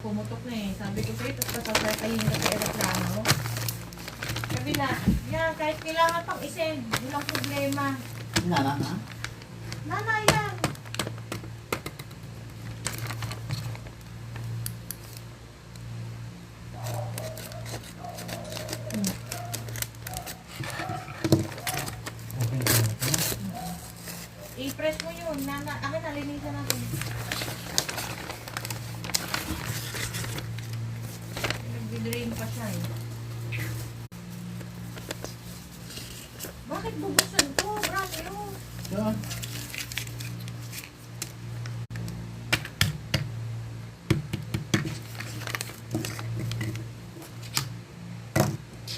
Pumutok na eh. Sabi ko sa'yo, tapos pasasakayin ka sa aeroplano. Sabi na, yan, kahit kailangan pang isend, walang problema. Nana, ha? Nana, yan. Okay na ito. I-press mo yun. Nana, akin, nalinisan natin. Nag-drain pa siya eh. Bakit bubuksan to? Brand new. Yun.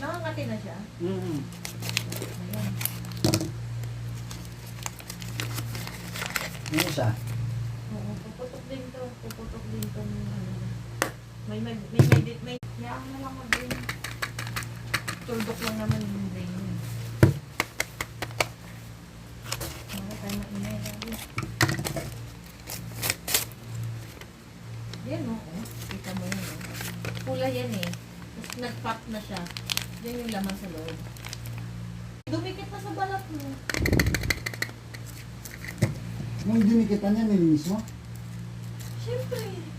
Nakangati na siya. Mm-hmm. Ayan. Yung isa. Oo, puputok din to. Puputok din to. May kaya ako na lang mag-drain. Tuldok lang naman yung drain. Mga tayo maingay lagi. Yan o. Kita mo yun o. Pula yan eh. Tapos nag-pop na siya. Yan yung laman sa loob. Dumikit na sa balat mo. Yung dinikitan niya, nilinis mo? Siyempre.